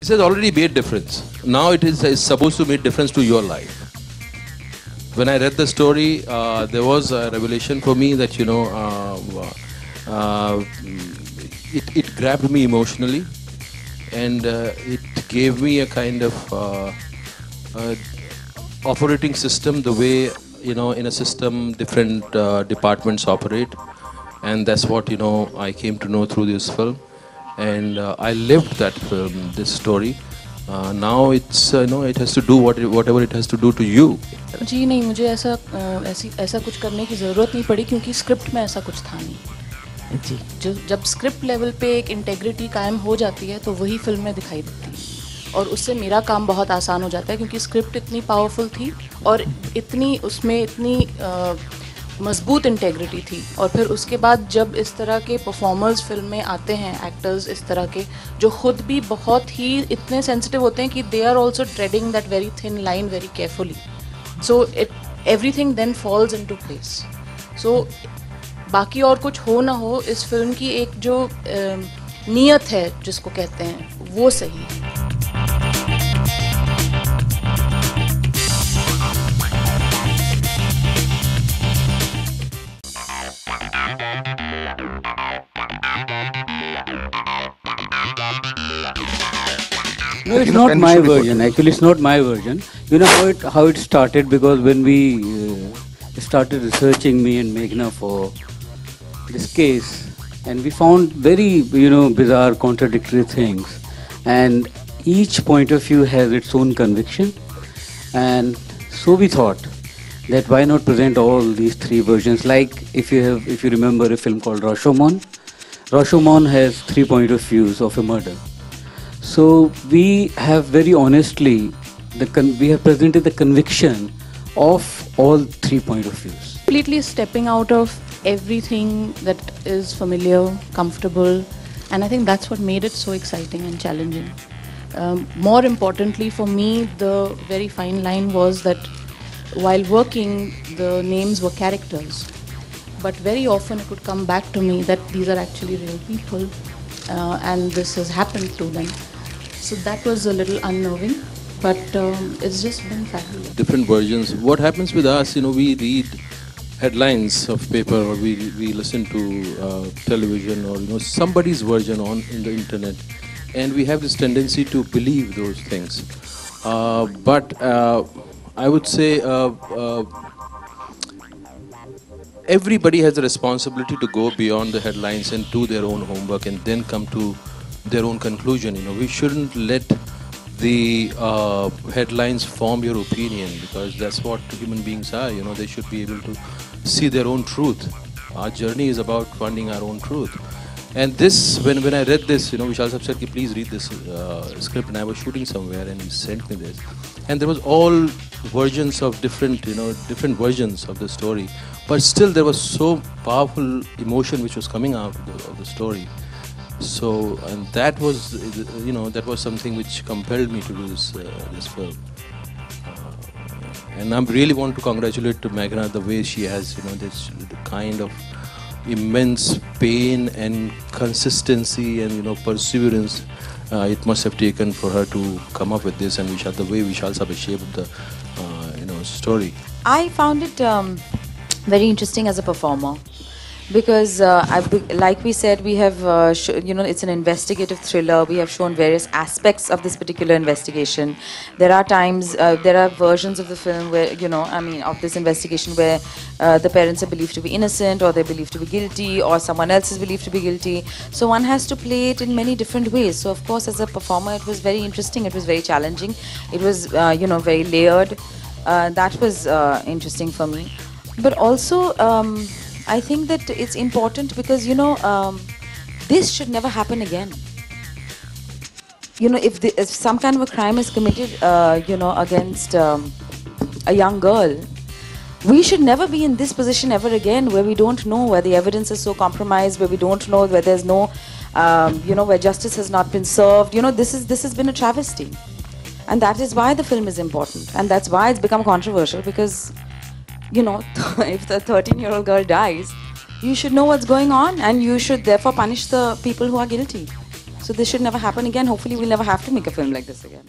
This has already made difference. Now it is supposed to make difference to your life. When I read the story, there was a revelation for me that, it grabbed me emotionally, and it gave me a kind of operating system, the way, in a system different departments operate. And that's what, I came to know through this film. And I lived that film, this story. Now it's, it has to do whatever it has to do to you. जी नहीं, मुझे ऐसा कुछ करने की ज़रूरत नहीं पड़ी, क्योंकि स्क्रिप्ट में ऐसा कुछ था नहीं जी। जब स्क्रिप्ट लेवल पे एक इंटेग्रिटी कायम हो जाती है तो वही फिल्म में दिखाई देती है, और उससे मेरा काम बहुत आसान हो जाता है, क्योंकि स्क्रिप्ट इतनी पावरफुल थी और उसमें इतनी मजबूत इंटेग्रिटी थी। और फिर उसके बाद जब इस तरह के परफॉर्मर्स फिल्म में आते हैं, एक्टर्स इस तरह के, जो खुद भी बहुत ही इतने सेंसिटिव होते हैं कि they are also trading that very thin line very carefully, so everything then falls into place. So बाकी और कुछ हो ना हो, इस फिल्म की एक जो नीयत है जिसको कहते हैं, वो सही है। No, it's not my version. Actually, it's not my version. You know how it started, because when we started researching, me and Meghna, for this case, and we found very bizarre, contradictory things, and each point of view has its own conviction, and so we thought that why not present all these three versions? Like if you remember a film called Rashomon. Rashomon has 3 points of views of a murder. So we have very honestly, we have presented the conviction of all 3 points of views. Completely stepping out of everything that is familiar, comfortable, and I think that's what made it so exciting and challenging. More importantly for me, the very fine line was that while working, the names were characters, but very often it would come back to me that these are actually real people, and this has happened to them. So that was a little unnerving, but it's just been fabulous. Different versions. What happens with us, we read headlines of paper, or we listen to television, or somebody's version in the internet, and we have this tendency to believe those things. But I would say everybody has the responsibility to go beyond the headlines and do their own homework, and then come to their own conclusion. We shouldn't let the headlines form your opinion, because that's what human beings are. They should be able to see their own truth. Our journey is about finding our own truth. And this, when I read this, Vishal Sahab said, please read this script, and I was shooting somewhere, and he sent me this. And there was all versions of different versions of the story, but still there was so powerful emotion which was coming out of the story. So, and that was, that was something which compelled me to do this film. And I really want to congratulate to Meghna, the way she has, this kind of immense pain and consistency and perseverance it must have taken for her to come up with this, and the way Vishal Sahab has shaped the story. I found it very interesting as a performer, because like we said, we have it's an investigative thriller. We have shown various aspects of this particular investigation. There are times, there are versions of the film where of this investigation where the parents are believed to be innocent, or they're believed to be guilty, or someone else is believed to be guilty. So one has to play it in many different ways. So of course, as a performer, it was very interesting. It was very challenging. It was very layered. That was interesting for me. But also, I think that it's important because, this should never happen again. If some kind of a crime is committed, against a young girl, we should never be in this position ever again, where we don't know, where the evidence is so compromised, where we don't know, where there's no, where justice has not been served. This has been a travesty. And that is why the film is important. And that's why it's become controversial, because if the 13-year-old girl dies, you should know what's going on, and you should therefore punish the people who are guilty. So this should never happen again. Hopefully we'll never have to make a film like this again.